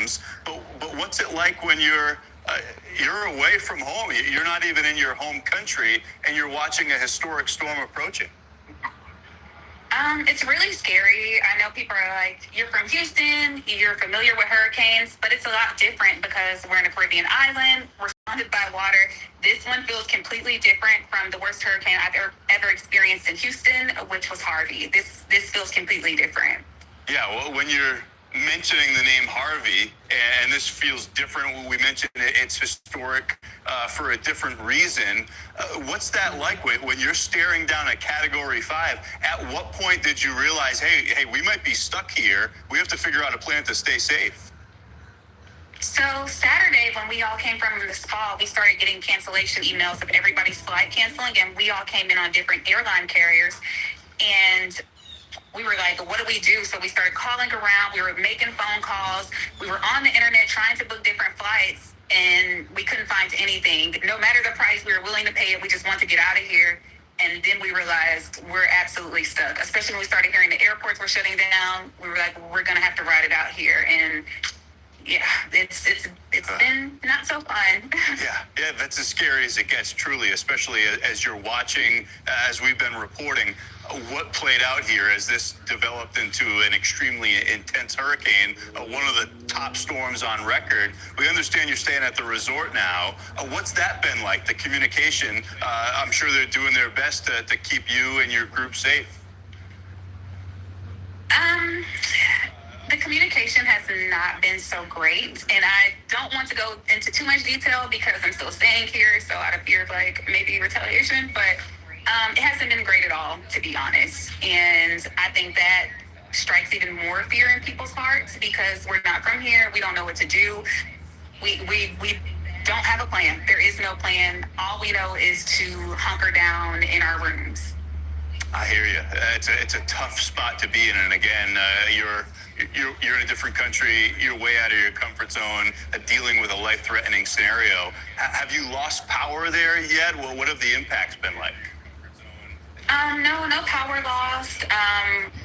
storms. But what's it like when you're away from home? You're not even in your home country, and you're watching a historic storm approaching. It's really scary. I know people are like, you're from Houston, you're familiar with hurricanes, but it's a lot different because we're in a Caribbean island, we're surrounded by water. This one feels completely different from the worst hurricane I've ever experienced in Houston, which was Harvey. This feels completely different. Yeah, well, when you're mentioning the name Harvey, and this feels different when we mentioned it's historic for a different reason. What's that like when you're staring down a Category 5? At what point did you realize, hey, we might be stuck here. We have to figure out a plan to stay safe? So Saturday, when we all came from the spa, we started getting cancellation emails of everybody's flight canceling, and we all came in on different airline carriers. And we were like, what do we do? So we started calling around. We were making phone calls. We were on the internet trying to book different flights, and we couldn't find anything. No matter the price, we were willing to pay it. We just wanted to get out of here. And then we realized we're absolutely stuck, especially when we started hearing the airports were shutting down. We were like, we're going to have to ride it out here. And yeah, it's been not so fun. yeah, that's as scary as it gets, truly, especially as you're watching, as we've been reporting, what played out here as this developed into an extremely intense hurricane, one of the top storms on record. We understand you're staying at the resort now. What's that been like, the communication? I'm sure they're doing their best to keep you and your group safe. The communication has not been so great, and I don't want to go into too much detail because I'm still staying here, so out of fear of like maybe retaliation, but it hasn't been great at all, to be honest. And I think that strikes even more fear in people's hearts because we're not from here. We don't know what to do. We don't have a plan. There is no plan. All we know is to hunker down in our rooms. I hear you. It's a tough spot to be in, and again, you're in a different country. You're way out of your comfort zone, dealing with a life-threatening scenario. Have you lost power there yet? Well, what have the impacts been like? No power lost.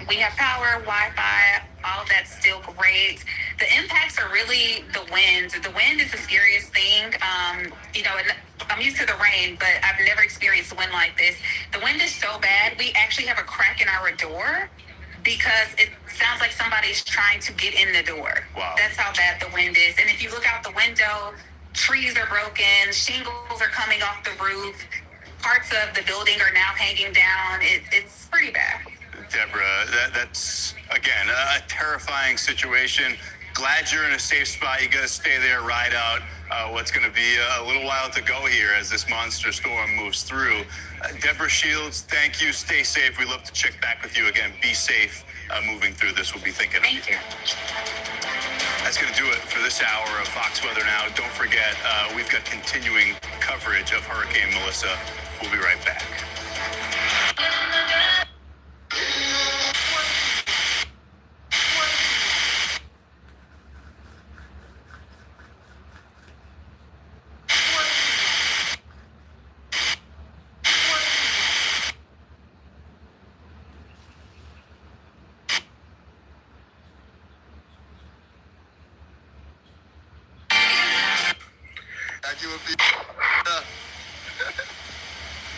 We have power, Wi-Fi, all of that's still great. The impacts are really the wind. The wind is the scariest thing. I'm used to the rain, but I've never experienced wind like this. The wind is so bad, we actually have a crack in our door because it sounds like somebody's trying to get in the door. Wow. That's how bad the wind is. And if you look out the window, trees are broken, shingles are coming off the roof. Parts of the building are now hanging down. It's pretty bad. Deborah, that's, again, a terrifying situation. Glad you're in a safe spot. You got to stay there, ride out what's going to be a little while to go here as this monster storm moves through. Deborah Shields, thank you. Stay safe. We'd love to check back with you again. Be safe moving through this. We'll be thinking Thank you. That's going to do it for this hour of Fox Weather Now. Don't forget, we've got continuing coverage of Hurricane Melissa. We'll be right back.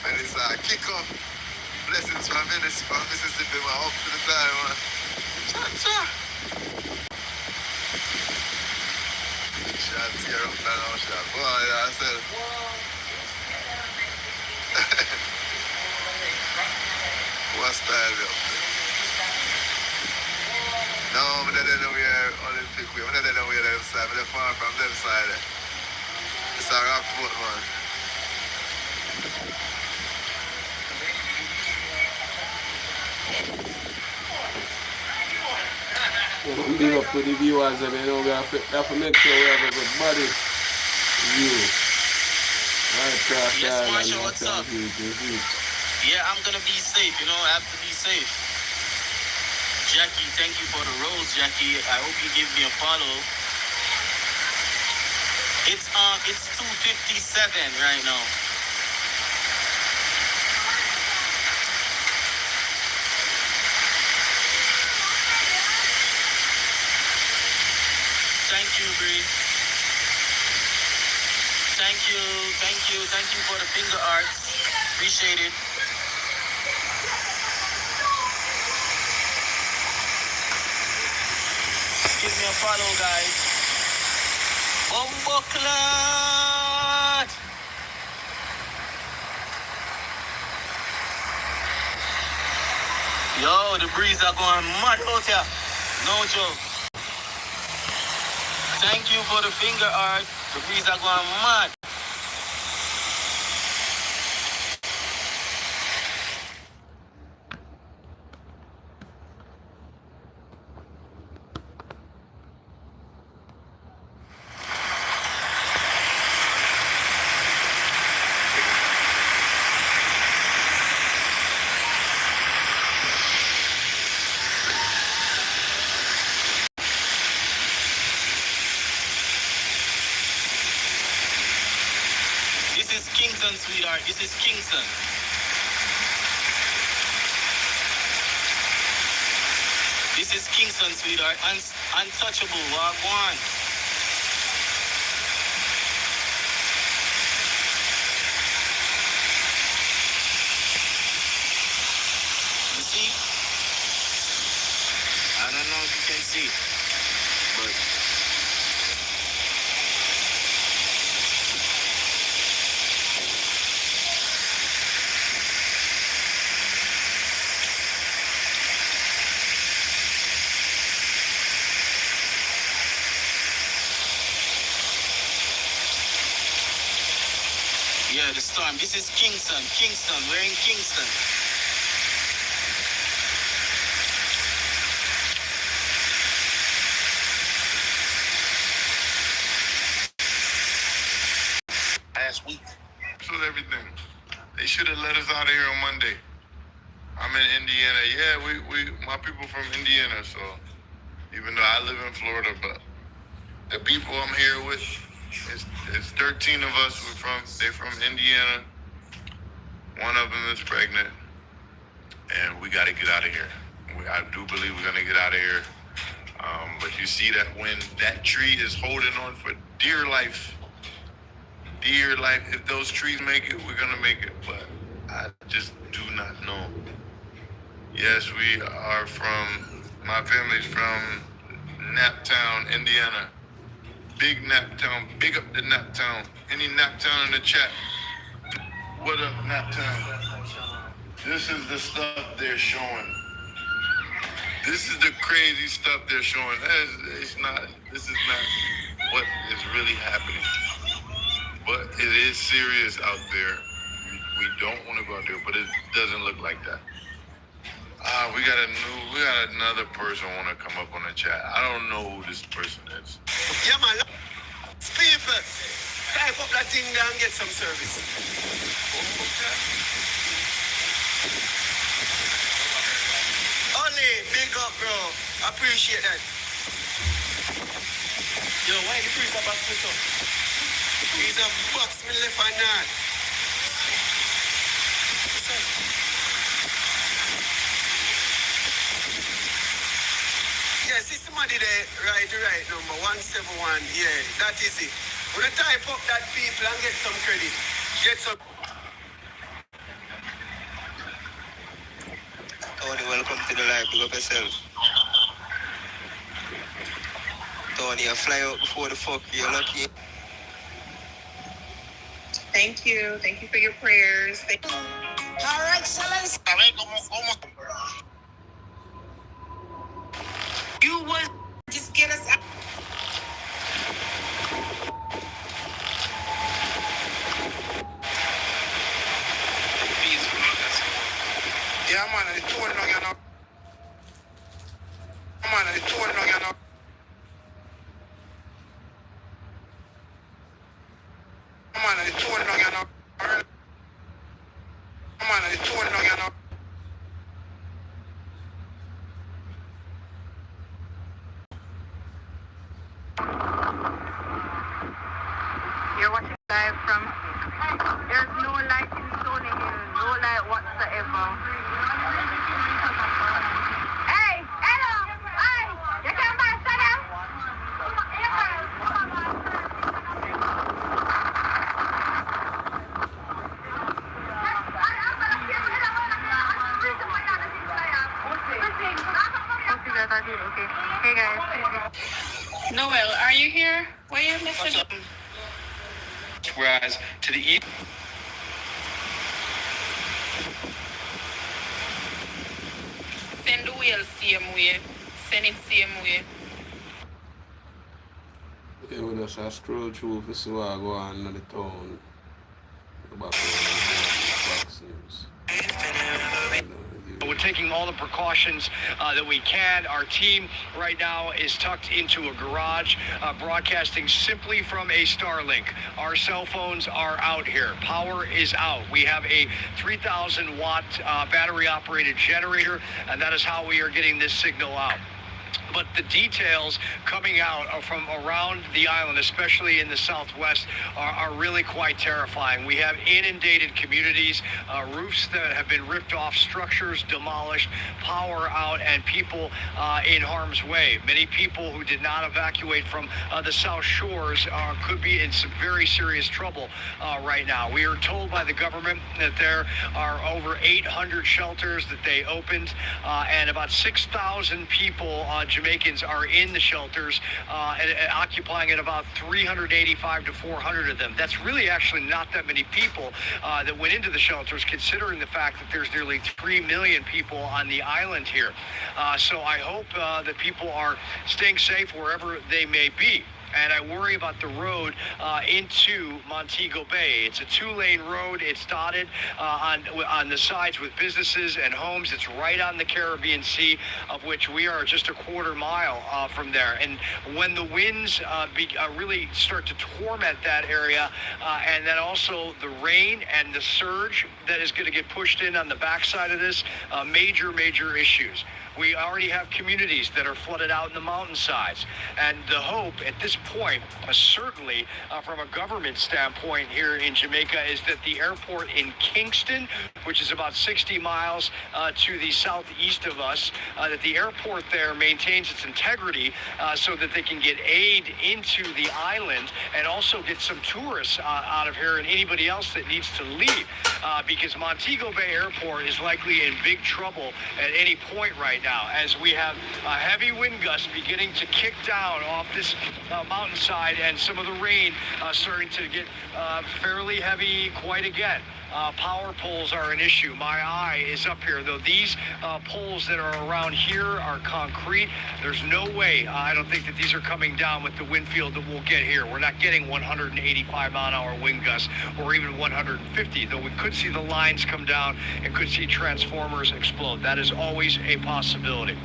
And it's a kick off. Blessings from Mississippi, man. Up to the time, man. Cha-cha. Shot tear up that now, shot. Boy, yeah, I said. What style, yo? No, I don't know where Olympic way. I don't know where them side. I'm far from them side. It's a rock foot, man. Big up to the viewers, and we have to make sure we have a good body view. Yes, Marshall, what's up? Yeah, I'm gonna be safe, I have to be safe. Jackie, thank you for the rose, Jackie. I hope you give me a follow. It's 2:57 right now. Thank you, Bree. Thank you, thank you, thank you for the finger arts. Appreciate it. Give me a follow, guys. Bumbleclad! Yo, the breeze are going mad out here. No joke. Thank you for the finger art. The breeze are going mad. This is Kingston, sweetheart. This is Kingston. This is Kingston, sweetheart. Untouchable. Walk one. You see? I don't know if you can see, but yeah, the storm. This is Kingston. Kingston. We're in Kingston. Last week. This was everything. They should have let us out of here on Monday. I'm in Indiana. Yeah, my people from Indiana, so even though I live in Florida, but the people I'm here with, it's 13 of us. They're from Indiana. One of them is pregnant, and we got to get out of here. I do believe we're gonna get out of here. But you see that when that tree is holding on for dear life, if those trees make it, we're gonna make it. But I just do not know. Yes, my family's from Naptown, Indiana. Big Naptown, big up the Naptown. Any Naptown in the chat? What up, Naptown? This is the stuff they're showing. This is the crazy stuff they're showing. This is not what is really happening. But it is serious out there. We don't want to go out there, but it doesn't look like that. We got another person want to come up on the chat. I don't know who this person is. Yeah, man. People, type up that thing there and get some service. Only big up, bro. Appreciate that. Yo, why the priest about this up? He's a box me left and not. Yeah, see somebody there, right, the right number, 171, yeah, that is it. When you type up that people and get some credit, get some... Tony, welcome to the live, big up yourself. Tony, you fly out before the fuck, you're lucky. Thank you. Thank you for your prayers. All right, excellence. You would just get us out. Yeah, man, I told you, you know. Man, I told you, you know. Man, I told you, you know. Man, I told you, you know. You're watching live from. There's no light in Stony Hill. No light whatsoever. Hey, hello. Hey, you can't buy soda. Joel, are you here? Where you, Mr. Joel? Whereas to the east. Send the wheel same way. Send it same way. Yeah, we just scroll through to see what go on in the town. Go back to Fox News. We're taking all the precautions that we can. Our team right now is tucked into a garage, broadcasting simply from a Starlink. Our cell phones are out here. Power is out. We have a 3,000 watt battery operated generator, and that is how we are getting this signal out. But the details coming out from around the island, especially in the southwest, are really quite terrifying. We have inundated communities, roofs that have been ripped off, structures demolished, power out, and people in harm's way. Many people who did not evacuate from the South Shores could be in some very serious trouble right now. We are told by the government that there are over 800 shelters that they opened, and about 6,000 people, Jamaicans, are in the shelters, and occupying at about 385 to 400 of them. That's really actually not that many people that went into the shelters, considering the fact that there's nearly 3 million people on the island here. So I hope that people are staying safe wherever they may be. And I worry about the road into Montego Bay. It's a 2-lane road. It's dotted on the sides with businesses and homes. It's right on the Caribbean Sea, of which we are just a quarter mile from there. And when the winds really start to torment that area, and then also the rain and the surge that is going to get pushed in on the backside of this, major issues. We already have communities that are flooded out in the mountainsides. And the hope at this point, certainly from a government standpoint here in Jamaica, is that the airport in Kingston, which is about 60 miles to the southeast of us, that the airport there maintains its integrity so that they can get aid into the island and also get some tourists out of here and anybody else that needs to leave. Because Montego Bay Airport is likely in big trouble at any point right now, as we have heavy wind gusts beginning to kick down off this mountainside, and some of the rain starting to get fairly heavy quite again. Power poles are an issue. My eye is up here, though. These poles that are around here are concrete. There's no way, I don't think that these are coming down with the wind field that we'll get here. We're not getting 185 mile an hour wind gusts or even 150, though we could see the lines come down and could see transformers explode. That is always a possibility.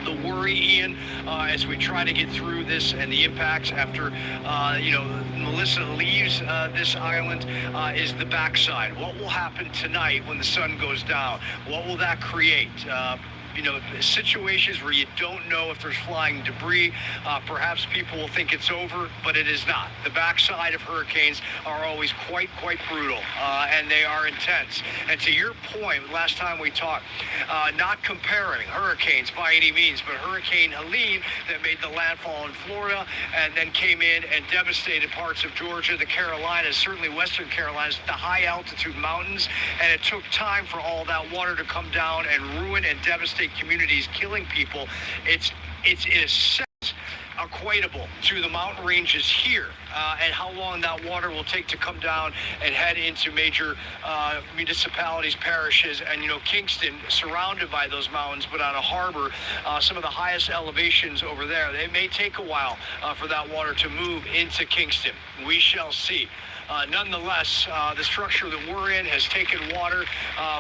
The worry, Ian, as we try to get through this and the impacts after, Melissa leaves this island, is the backside. What will happen tonight when the sun goes down? What will that create? Situations where you don't know if there's flying debris. Perhaps people will think it's over, but it is not. The backside of hurricanes are always quite brutal, and they are intense. And to your point, last time we talked, not comparing hurricanes by any means, but Hurricane Helene that made the landfall in Florida and then came in and devastated parts of Georgia, the Carolinas, certainly Western Carolinas, the high altitude mountains, and it took time for all that water to come down and ruin and devastate communities, killing people. It's in a sense equatable to the mountain ranges here, and how long that water will take to come down and head into major municipalities, parishes, and Kingston, surrounded by those mountains, but on a harbor, some of the highest elevations over there. It may take a while for that water to move into Kingston. We shall see. Nonetheless, the structure that we're in has taken water,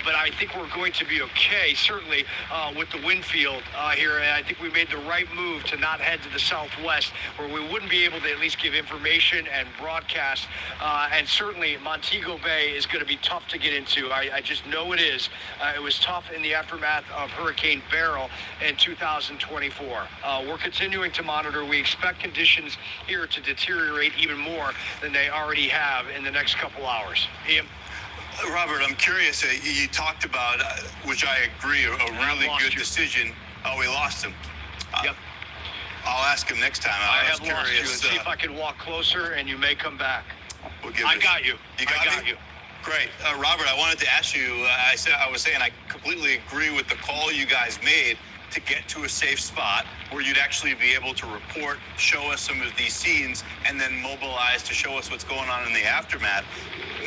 but I think we're going to be okay, certainly with the wind field here. And I think we made the right move to not head to the southwest, where we wouldn't be able to at least give information and broadcast. And certainly Montego Bay is going to be tough to get into. I just know it is. It was tough in the aftermath of Hurricane Beryl in 2024. We're continuing to monitor. We expect conditions here to deteriorate even more than they already have in the next couple hours. Ian? Robert, I'm curious. You talked about, which I agree, a really good decision. Oh, we lost him. Yep. I'll ask him next time. I have lost you, and see if I can walk closer, and you may come back. I got you. You got you. Great. Robert, I wanted to ask you, I was saying I completely agree with the call you guys made. to get to a safe spot where you'd actually be able to report, show us some of these scenes, and then mobilize to show us what's going on in the aftermath.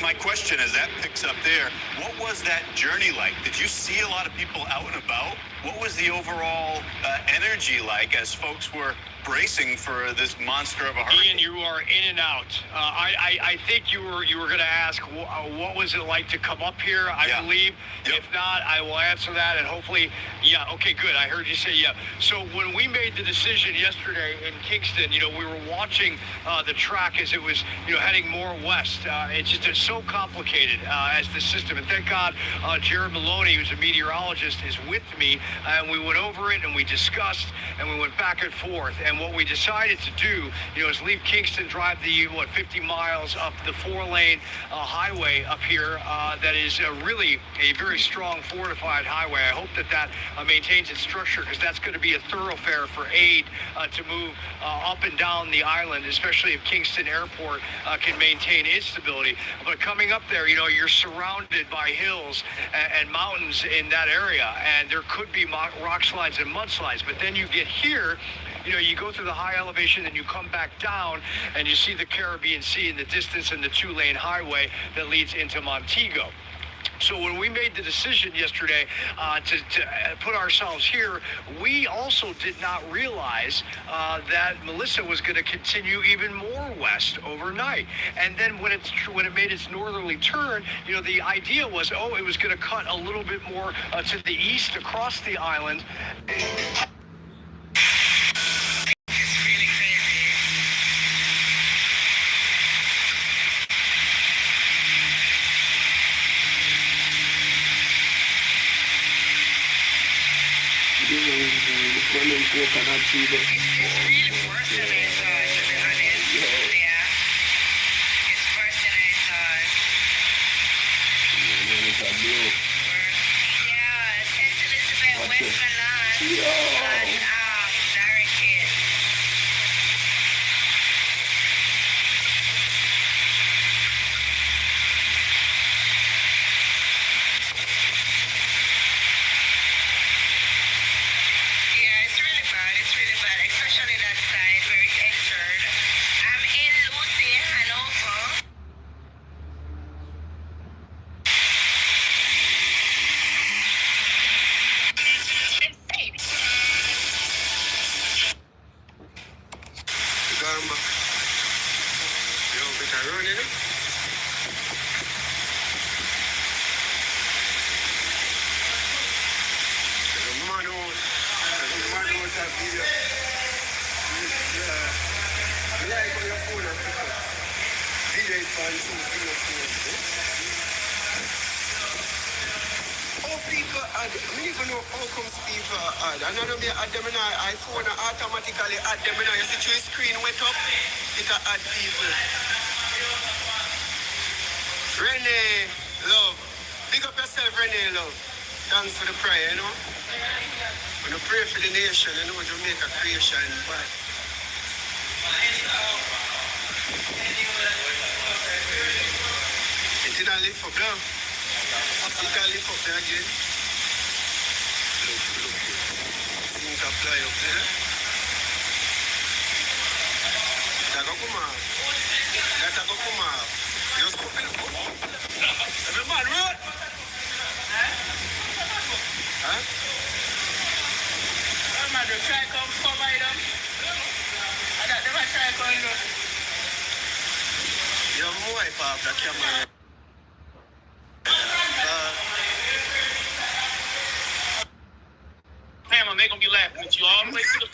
My question as that picks up there, what was that journey like? Did you see a lot of people out and about? What was the overall energy like as folks were bracing for this monster of a hurricane? Ian, you are in and out. I think you were going to ask what was it like to come up here. I believe. Yep. If not, I will answer that, and hopefully, yeah. Okay, good. I heard you say yeah. So when we made the decision yesterday in Kingston, we were watching the track as it was, heading more west. It's so complicated as the system, and thank God, Jared Maloney, who's a meteorologist, is with me, and we went over it and we discussed and we went back and forth. And what we decided to do, is leave Kingston, drive the 50 miles up the 4-lane highway up here. That is really a very strong fortified highway. I hope that maintains its structure, because that's going to be a thoroughfare for aid to move up and down the island, especially if Kingston Airport can maintain its stability. But coming up there, you're surrounded by hills and mountains in that area, and there could be rock slides and mudslides. But then you get here, you go through the high elevation and you come back down and you see the Caribbean Sea in the distance and the 2-lane highway that leads into Montego. So when we made the decision yesterday to put ourselves here, we also did not realize that Melissa was going to continue even more west overnight. And then when it made its northerly turn, the idea was, it was going to cut a little bit more to the east across the island. Coconut tree there. It's really worse than I thought, to be honest. Yeah. It's worse than I thought. Yeah, St. Elizabeth, Westmoreland, and Darrington. Yeah, it's really bad, especially that side where it entered. I'm in Lucy, Hanover. It's safe. Gamba. Yo, better run, that video. Yeah. I like on your phone and pick up. Video it on your phone. How people add, I don't even know how come people add. And I don't be add them in I phone automatically add them in. You see your screen went up, it add people. Renee, love. Big up yourself, Renee, love. Thanks for the prayer, When you pray for the nation, Jamaica creation, but it didn't lift up now. It can lift up there again. Look. Things can fly up there. That'll come out. You're scooping up. Every man, road. Huh? Man, they try to come cover them. And that they might try to come look. You're more wipe off the camera. Pamela, they gonna be laughing at you all the way to the.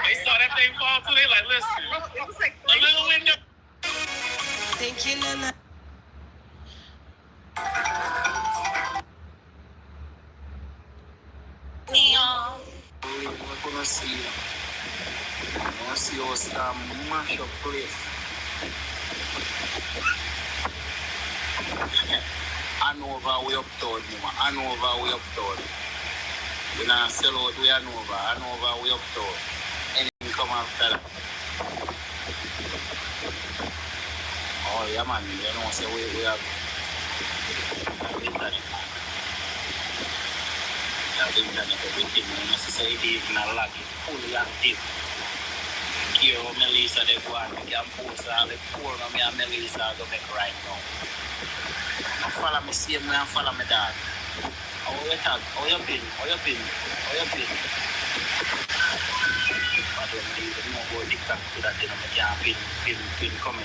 They saw that thing fall through. They like, listen, it was like a little window. Thank you, Nana. We're gonna see us mash up place. Hanover, we uptown, Hanover, we uptown. We not sell out, we Hanover, we uptown. Anything come after that. Oh, yeah, man, say we have internet. internet, everything. You know, so it even a log it fully active. Here, Melissa, they go and make and post all the porn of me and Melissa go make right now. I follow me same way and follow me dad. How you tag? How you pin? How you pin? How you pin? I don't even know how to TikTok to that, you know, I can't pin comment.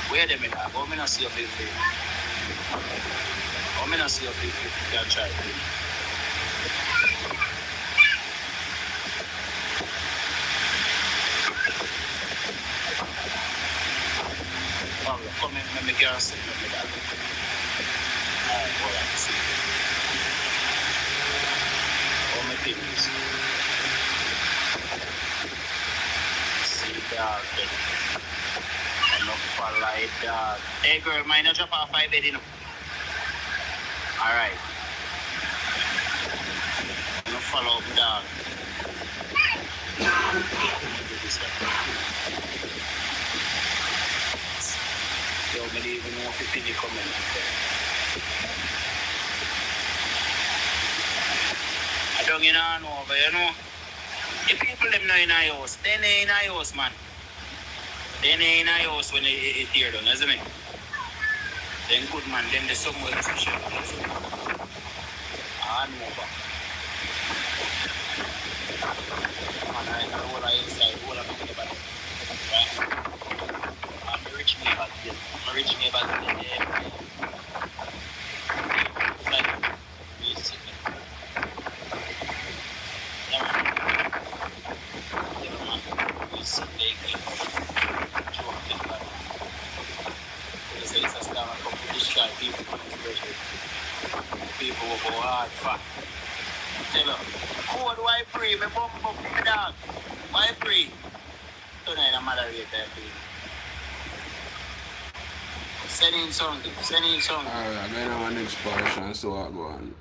Where them in that? How me not see your favorite? How me not see your favorite? You can try it. Comment, let me get a second. Alright, hold on, see. All my things. See dog, I'm not for like dog. Hey girl, mine not drop off 5 bed, you know. Alright. I'm not follow up dog. Yo, I don't even know if you comment. I don't know, but you know, if people them not in a house, they ain't in a house, man. They ain't in a house when they tear down, isn't it? Then good man, then there's somewhere to share. I know, but man, I know what I inside, what I'm talking about. Right? I'm a rich neighbor again. I'm a rich neighbor again. Like, music. Yeah, man. Music, they can joke it, man. They say it's a star and come to destroy people. People will go hard, fat. Tell her, code why pray, me bump me dog. Why pray? Tonight I'm moderate that thing. Send in something. Alright, I'm going on the next portion, so I go on.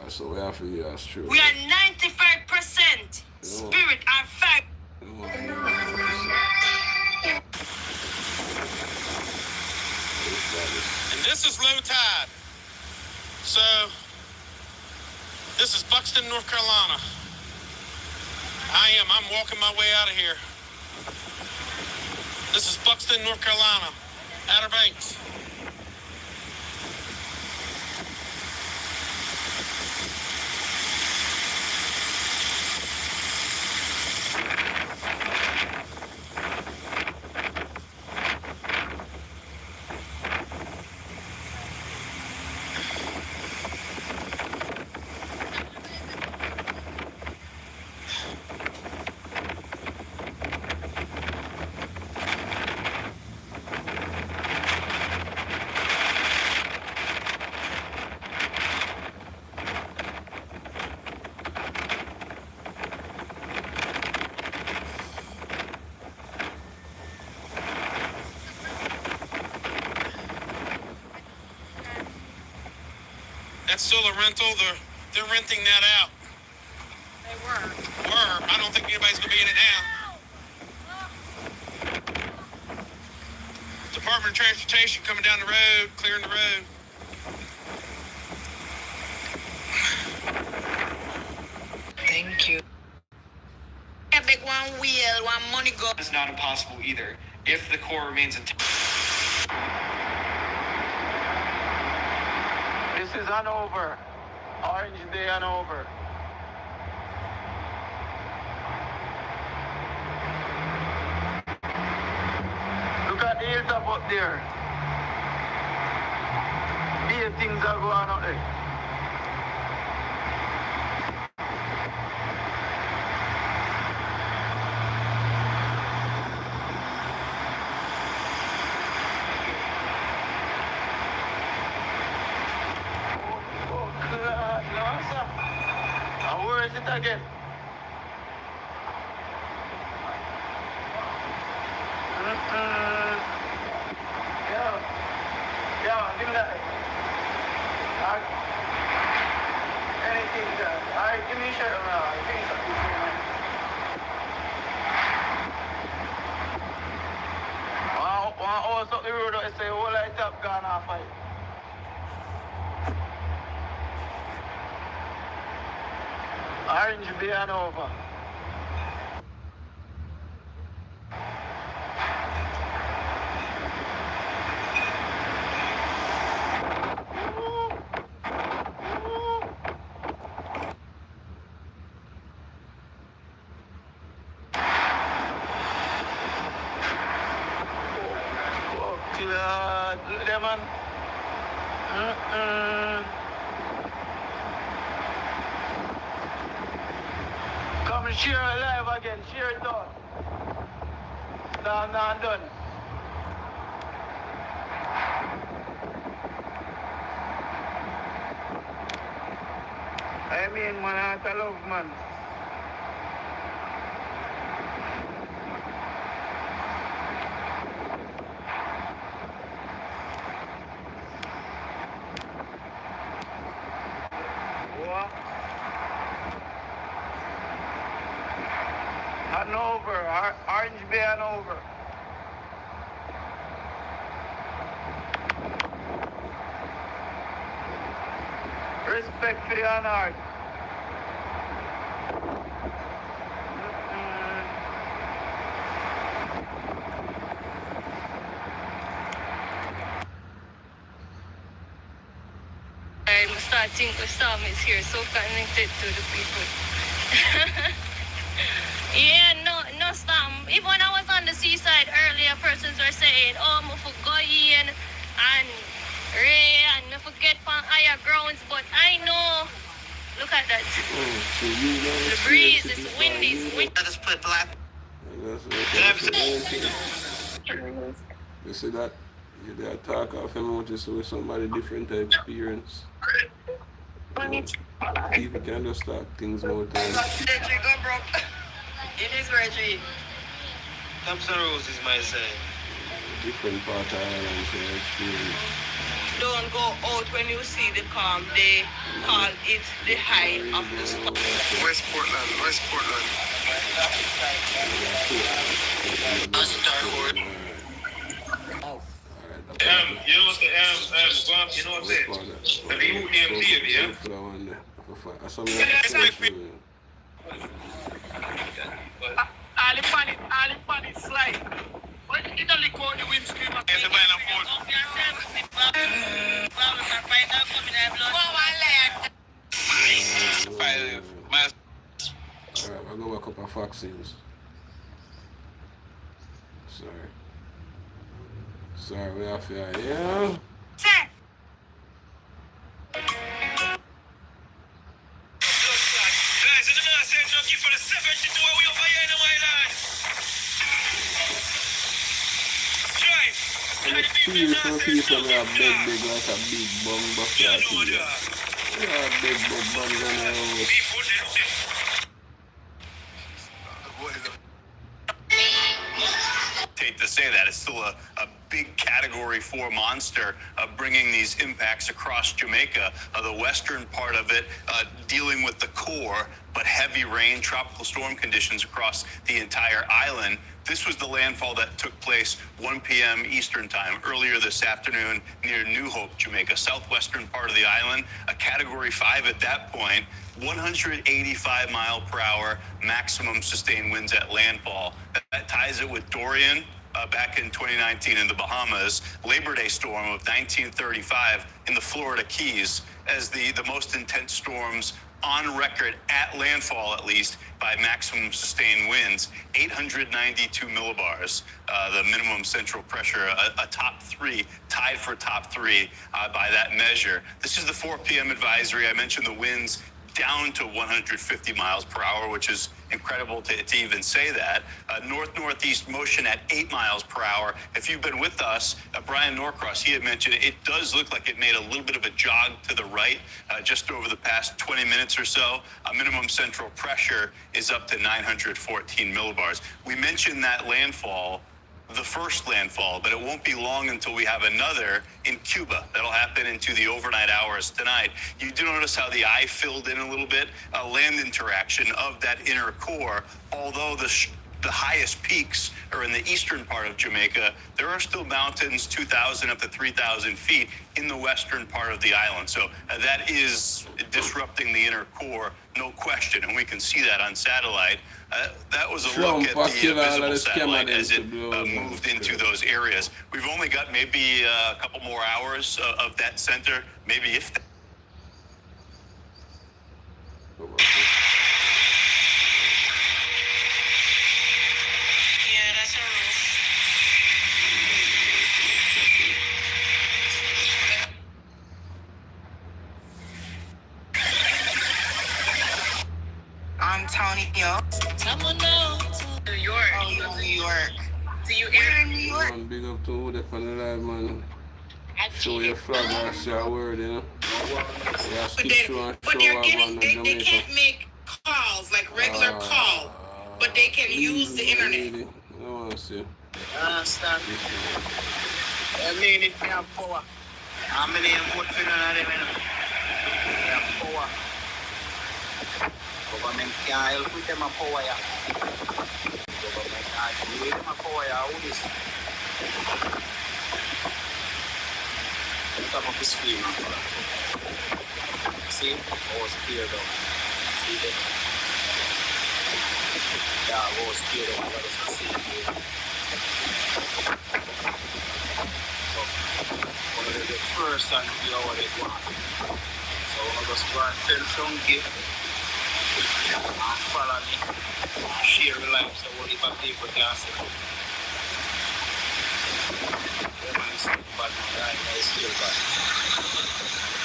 So we have to hear us true. We are 95% spirit and fire. And this is low tide. So, this is Buxton, North Carolina. I'm walking my way out of here. This is Buxton, North Carolina. Outer Banks. That's still a rental. They're renting that out. They were. I don't think anybody's gonna be in it now. Department of Transportation coming down the road, clearing the road. Thank you. A big one wheel, one money go. It's not impossible either. If the core remains intact. This is Hanover. Orange Day Hanover. Look at the hilltop up there. Big things are going on up there. Where is it again? Yeah, give me that. Anything that. Alright, give me a shirt around. I think it's one horse up the road, I say, whole light up, gone off fight. Orange Bay and over. Look there, man. Come and share it live again. Share it down. I'm done. I mean, man, I love, man. Hanover, Orange Bay Hanover. Respect for the unarmed. I'm starting with Sam is here, so connected to the people. Yeah, no, Sam. Even when I was on the seaside earlier, persons were saying, oh, I forgot Ian and Ray and I forget on higher grounds, but I know. Look at that. So you guys The breeze, it's windy, it's windy. I just put black. You see that? You did talk of him just with somebody different experience. People can just talk things more time. It is Reggie. Thompson Rose is my side. Different part of Ireland for experience. Don't go out when you see the calm. They call it the high of the storm. West Portland. You know what's the you know what's it? The youth named Davey, yeah? I saw me on All the panic slide. But it only called the windscreen. Yes, I'm buying a phone. Alright, I'll go back up on Fox News. Sorry, we have to, yeah. Sir. Guys, in the last set, lucky for the 72 we over here in the island. Drive. And the feel for people that are big like a big bum bucket. Yeah, big bum buns on their house. Hate to say that, it's still a big Category 4 monster bringing these impacts across Jamaica. The western part of it dealing with the core, but heavy rain, tropical storm conditions across the entire island. This was the landfall that took place 1 p.m. Eastern time earlier this afternoon near New Hope, Jamaica, southwestern part of the island. A Category 5 at that point, 185 mile per hour maximum sustained winds at landfall. That ties it with Dorian back in 2019 in the Bahamas, Labor Day storm of 1935 in the Florida Keys as the most intense storms on record at landfall, at least, by maximum sustained winds, 892 millibars, the minimum central pressure, a top three, tied for top three by that measure. This is the 4 p.m. advisory. I mentioned the winds down to 150 miles per hour, which is incredible to even say that. North-northeast motion at 8 miles per hour. If you've been with us, Brian Norcross, he had mentioned it does look like it made a little bit of a jog to the right just over the past 20 minutes or so. Minimum central pressure is up to 914 millibars. We mentioned that landfall, the first landfall, but it won't be long until we have another in Cuba. That'll happen into the overnight hours tonight. You do notice how the eye filled in a little bit, land interaction of that inner core, although the highest peaks are in the eastern part of Jamaica. There are still mountains 2,000 up to 3,000 feet in the western part of the island. So that is disrupting the inner core no question, and we can see that on satellite. That was a Trump look at the kill all of visible the scammer satellite them as to it blow up and moved into stuff. those areas. We've only got maybe a couple more hours of that center, maybe if that. Yeah, that's a roof. Antonio. Someone know. New York. Oh, New York. Do you hear in New York? Man, big up to who they on the live, man. Show your flag or say a word, you know. Yeah, skip through and But show they're what getting, one they Jamaica. can't make calls like regular call, but they can use the internet. Really? I want to see. Understand? I mean, it may have power. How many vote for none of them? They have power. Government can't help with them a power. Government can't give them a power. Who is? Look up the screen. See? Oh, spear down. See them? Yeah, oh, spear down. What does it see here? So, one of the first and we know what they want. So, one of us go and send some gift. And follow me. And share the life so what if people can see. Yeah, man, it's not bad, man. Right now, it's still bad.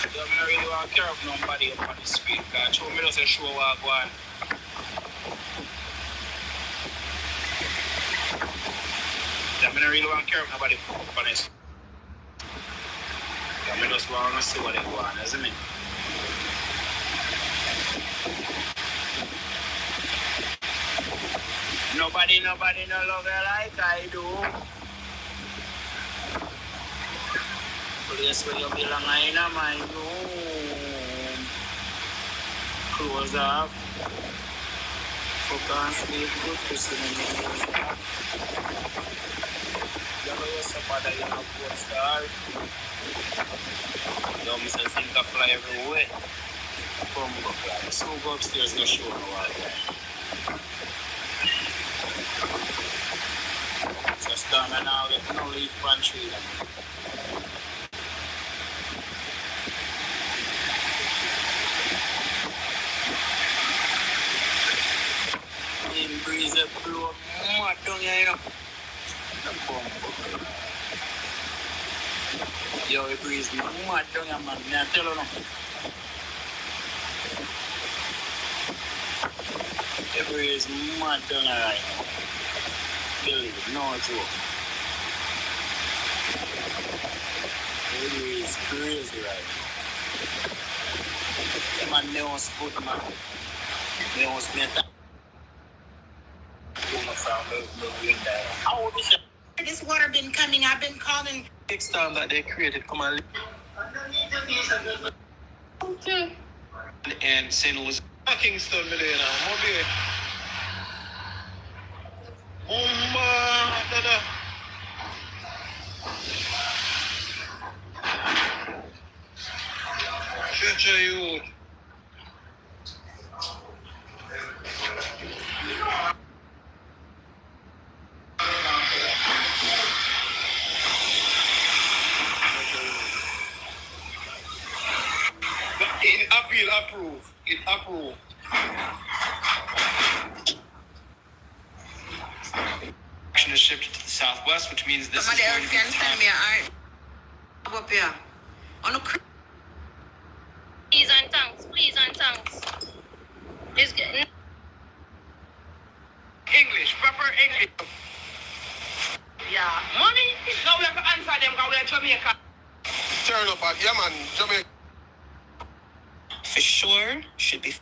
I don't really want to care of nobody up on the screen. Because show me just a show what I go on. I don't really want to care of nobody up on the screen. I just want to see what they go on, isn't it? Nobody no love her like I do. Place where you belong in my room. Close off. Fuck and sleep good pussy in the nose. You know you're somebody you're not good star. You Mr. Zinka fly everywhere. Come go fly. So go upstairs go show no one. So stand and now let no leaf one tree. In breeze a blow mad down here, you know. Yo, it breeze mad down here, man. I tell you now. It breeze mad down here right now. Believe it, no joke. It is crazy right now. Man, they want good, man. They want to make that. How is it? This water been coming. I've been calling. Next time that they created, come on. Okay. And St. Louis. Kingston, today now. Dada. Future youth. It approved. Action is shifted to the southwest, which means this Somebody is else going to be can the send time. me an art up here. On a Please and thanks. Please and thanks. It's good. English, proper English. yeah. Money? Now we have to answer them because we're Jamaica. Turn up at, yeah man, Jamaica. For sure, should be.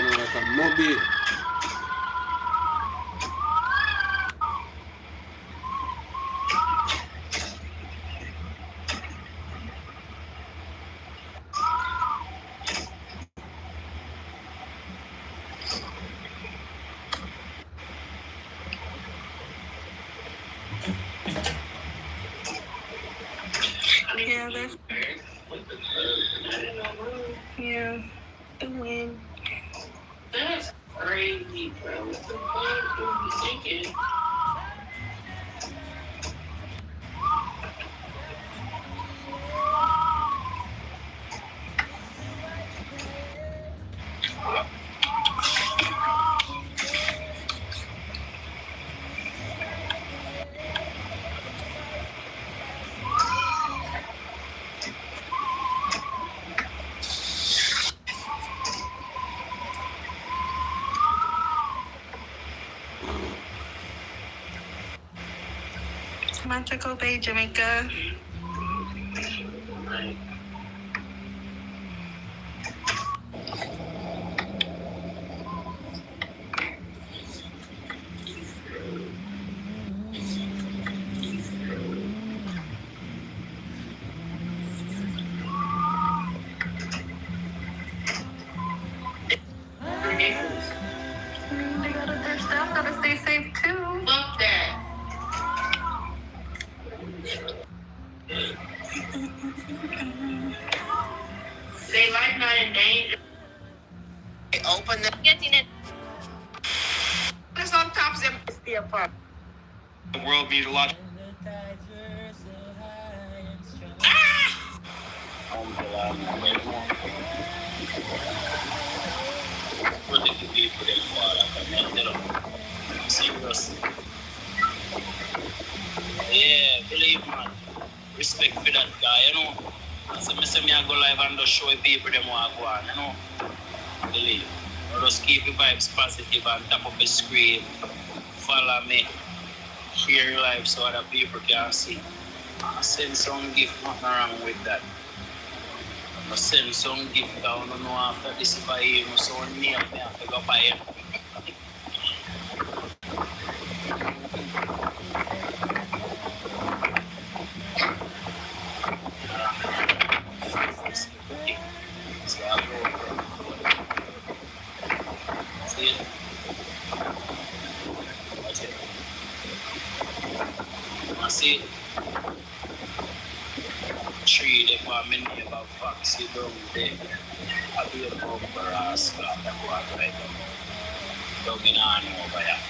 know, like a Moby. Yeah, that's yeah. The win. That's crazy, bro. What the fuck were you thinking? Montego Bay, Jamaica. They gotta their stuff, gotta stay safe too. Fuck that. They life not in danger. Open the Getting it. There's on top of them. Stay apart. The world needs a lot. Protect the people that fall serious. Yeah, believe man. Respect for that guy, you know. So I go live and just show people them what go on, you know. Believe. Just keep the vibes positive and tap up the screen. Follow me. Share your life so other people can see. Send some gift, nothing wrong with that. Send some gift, I don't know after this if I hear so name, I have to go buy it. So I go. See it? Watch it. I see it. Tree, they put me name about Foxy down there. I do a number ask that one right down in on over here.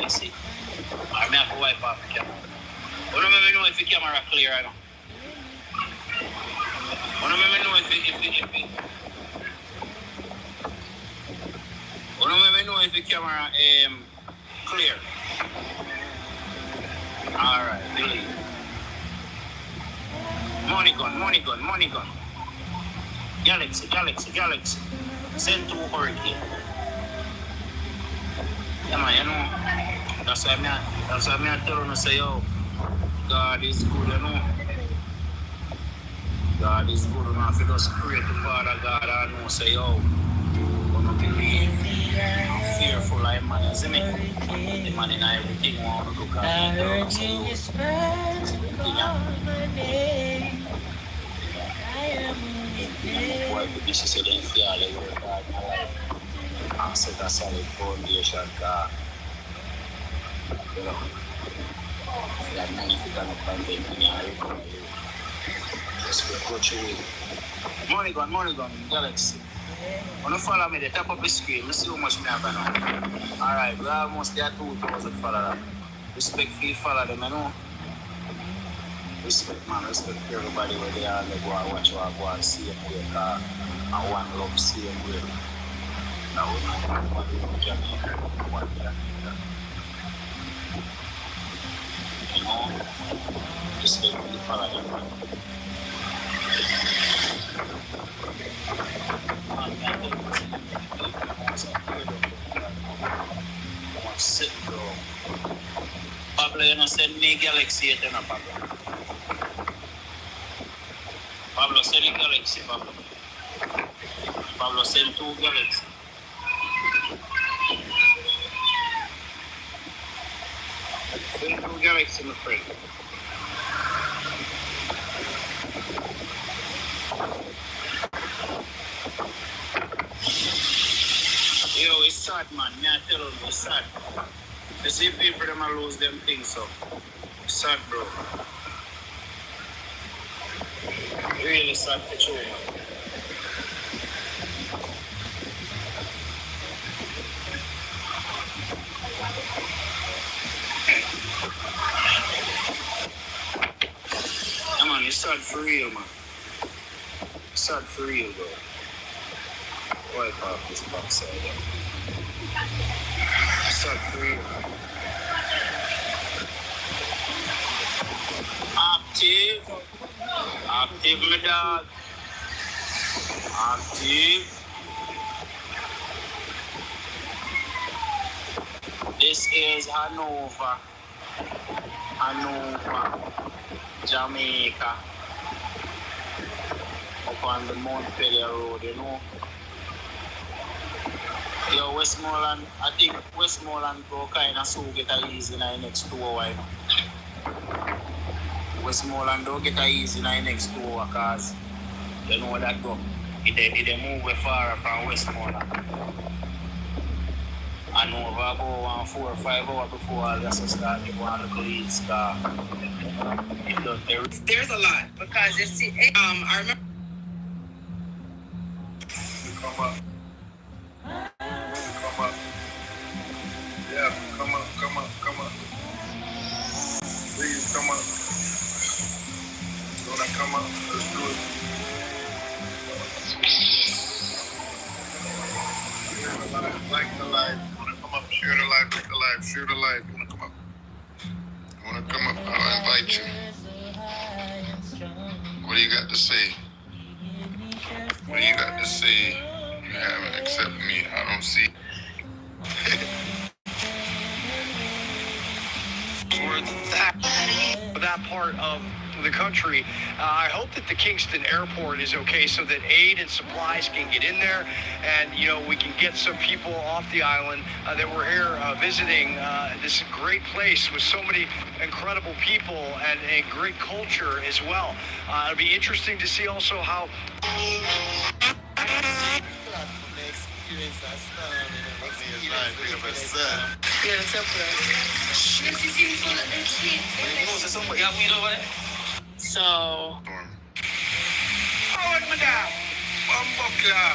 You see? I have to wipe off the camera. I don't even know if the camera clear or not. I don't even know if the camera clear. Alright, believe. Money gun. Galaxy. Send to Hurricane. Yeah man, you know. That's why I'm telling you say, yo, God is good, you know. God is good enough to just create the Father God and know say, yo, gonna believe. Fearful like man, you see me? The man in everything want to look at me. So, boy, this is a thing for all the work hard in my life. And set a solid foundation, God. You know, that money if you got no content in your life, just go through it. Money gun, Galaxy. When you follow me, the top of the screen, you see how much me have now. Alright, we have almost there 2,000 followers. Respect for you follow them, you know. Respect everybody where they are and they go and watch what I go and see them with car and one love see them with. Now we know what we do Jamaica, what Jamaica. You know, respect for you follow them, man. Sit bro. Pablo, you know, send me Galaxy 8 and a Pablo. Pablo, send me Galaxy, Pablo. Pablo sent 2 galaxies. Send 2 galaxies, my friend. Yo, it's sad, man. Me I tell you, it's sad. You see people them a lose them things, so it's sad, bro. Really sad for sure, man. Yeah, man, it's sad for real, man. It's sad for real, bro. Wipe off this backside. It's sad for real. Active. Active, my dog. Active. This is Hanover, Jamaica, up on the Montpelier Road, you know. Yo, Westmoreland, I think Westmoreland go kind of so get a easy in the next 2 hours. Westmoreland don't get a easy in the next 2 hours because you know that go. It move far from Westmoreland. I know about 4 or 5 hours before I just start to go on the police car. There's a lot because you see, I remember. Come up. Come up. Yeah, come up. Please come up. Wanna come up? Let's do it. Share the live, like the live. Wanna come up? Share the live, like the live. Share the live. Wanna come up? Wanna come up? I'll invite you. What do you got to say? What do you got to say? You haven't accepted me. I don't see. For that part of the country, I hope that the Kingston airport is okay so that aid and supplies can get in there, and you know we can get some people off the island that were here visiting this great place with so many incredible people and a great culture as well. It'll be interesting to see also how. So. Howard, madam. Bumbuckler.